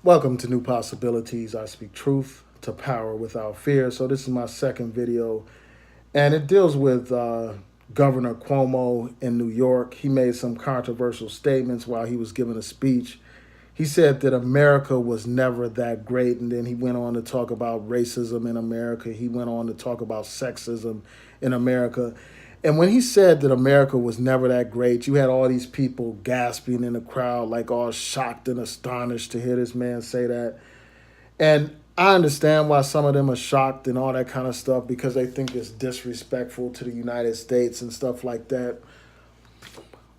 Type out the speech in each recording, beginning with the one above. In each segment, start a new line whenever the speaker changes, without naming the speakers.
Welcome to New Possibilities. I speak truth to power without fear. So, this is my second video, and it deals with Governor Cuomo in New York. He made some controversial statements while he was giving a speech. He said that America was never that great, and then he went on to talk about racism in America. He went on to talk about sexism in America. And when he said that America was never that great, you had all these people gasping in the crowd, like all shocked and astonished to hear this man say that. And I understand why some of them are shocked and all that kind of stuff because they think it's disrespectful to the United States and stuff like that.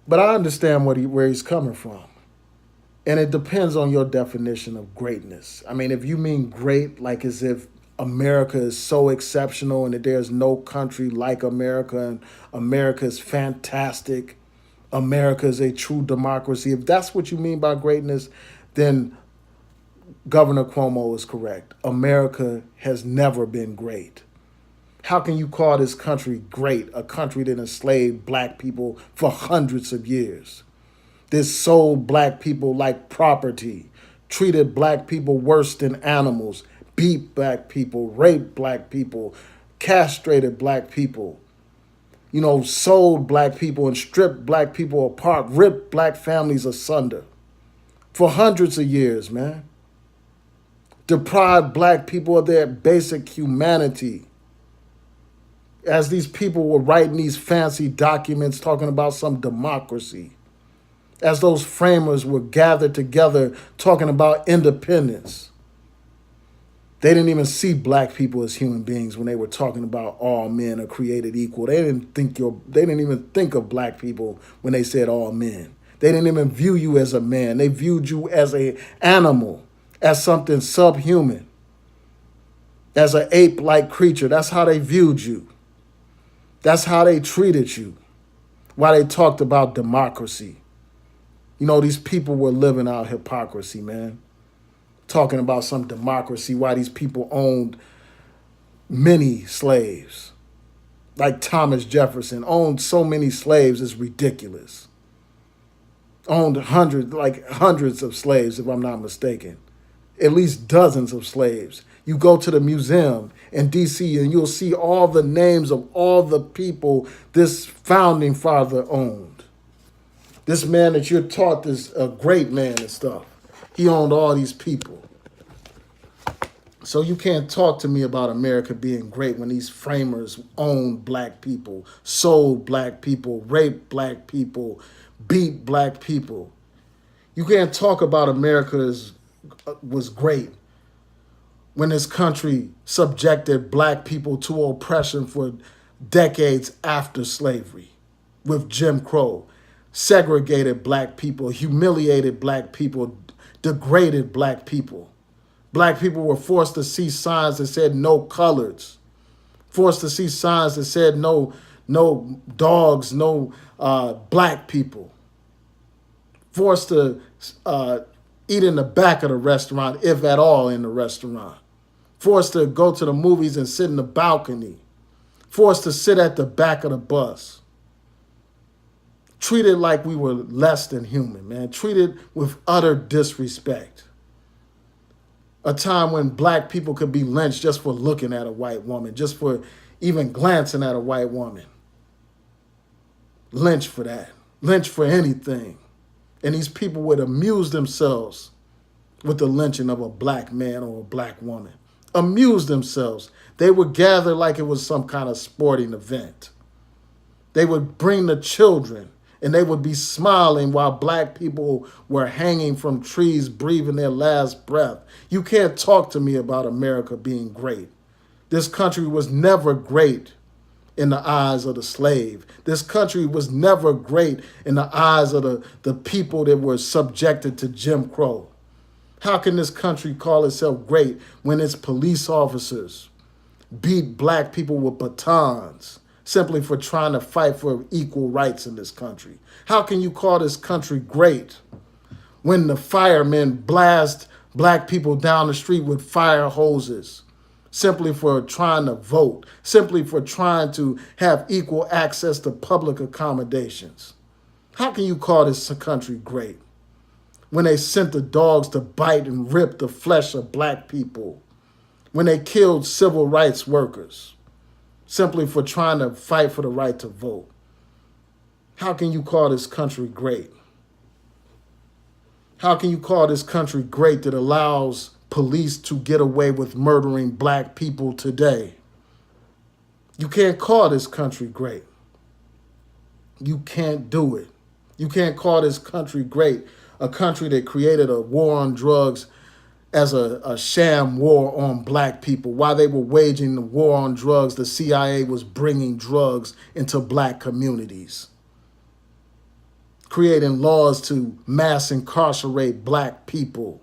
But I understand where he's coming from. And it depends on your definition of greatness. I mean, if you mean great, like as if America is so exceptional and that there's no country like America and America is fantastic, America is a true democracy. If that's what you mean by greatness, then Governor Cuomo is correct. America has never been great. How can you call this country great, a country that enslaved black people for hundreds of years? This sold black people like property, treated black people worse than animals, beat black people, raped black people, castrated black people, sold black people and stripped black people apart, ripped black families asunder for hundreds of years, man. Deprived black people of their basic humanity. As these people were writing these fancy documents talking about some democracy. As those framers were gathered together talking about independence. They didn't even see black people as human beings when they were talking about all men are created equal. They didn't even think of black people when they said all men. They didn't even view you as a man. They viewed you as an animal, as something subhuman, as an ape-like creature. That's how they viewed you. That's how they treated you while they talked about democracy. These people were living out hypocrisy, man. Talking about some democracy, why these people owned many slaves. Like Thomas Jefferson owned so many slaves, it's ridiculous. Owned hundreds of slaves, if I'm not mistaken. At least dozens of slaves. You go to the museum in D.C. and you'll see all the names of all the people this founding father owned. This man that you're taught is a great man and stuff. He owned all these people. So you can't talk to me about America being great when these framers owned black people, sold black people, raped black people, beat black people. You can't talk about America was great when this country subjected black people to oppression for decades after slavery with Jim Crow, segregated black people, humiliated black people, degraded black people. Black people were forced to see signs that said no coloreds, forced to see signs that said no dogs, no black people, forced to eat in the back of the restaurant, if at all in the restaurant, forced to go to the movies and sit in the balcony, forced to sit at the back of the bus. Treated like we were less than human, man. Treated with utter disrespect. A time when black people could be lynched just for looking at a white woman, just for even glancing at a white woman. Lynched for that. Lynched for anything. And these people would amuse themselves with the lynching of a black man or a black woman. Amuse themselves. They would gather like it was some kind of sporting event. They would bring the children and they would be smiling while black people were hanging from trees, breathing their last breath. You can't talk to me about America being great. This country was never great in the eyes of the slave. This country was never great in the eyes of the people that were subjected to Jim Crow. How can this country call itself great when its police officers beat black people with batons simply for trying to fight for equal rights in this country? How can you call this country great when the firemen blast black people down the street with fire hoses simply for trying to vote, simply for trying to have equal access to public accommodations? How can you call this country great when they sent the dogs to bite and rip the flesh of black people, when they killed civil rights workers simply for trying to fight for the right to vote. How can you call this country great? How can you call this country great that allows police to get away with murdering black people today? You can't call this country great. You can't do it. You can't call this country great, a country that created a war on drugs as a sham war on black people. While they were waging the war on drugs, the CIA was bringing drugs into black communities, creating laws to mass incarcerate black people.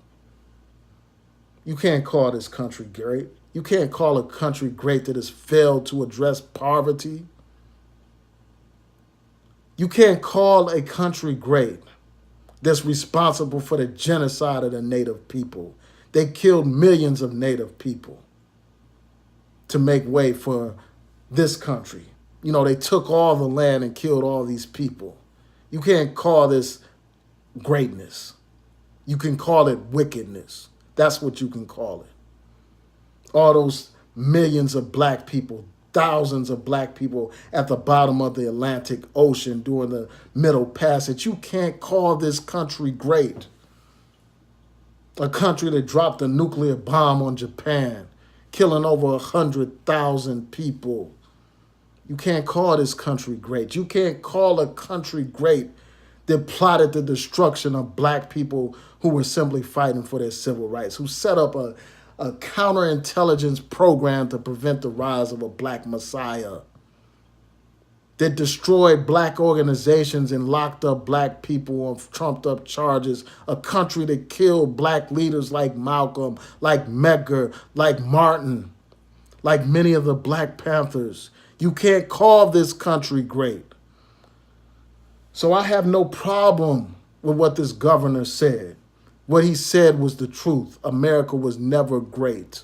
You can't call this country great. You can't call a country great that has failed to address poverty. You can't call a country great that's responsible for the genocide of the Native people. They killed millions of Native people to make way for this country. You know, they took all the land and killed all these people. You can't call this greatness. You can call it wickedness. That's what you can call it. All those millions of black people, thousands of black people at the bottom of the Atlantic Ocean during the Middle Passage. You can't call this country great. A country that dropped a nuclear bomb on Japan, killing over 100,000 people. You can't call this country great. You can't call a country great that plotted the destruction of black people who were simply fighting for their civil rights, who set up a counterintelligence program to prevent the rise of a black messiah, that destroyed black organizations and locked up black people on trumped up charges, a country that killed black leaders like Malcolm, like Medgar, like Martin, like many of the Black Panthers. You can't call this country great. So I have no problem with what this governor said. What he said was the truth. America was never great.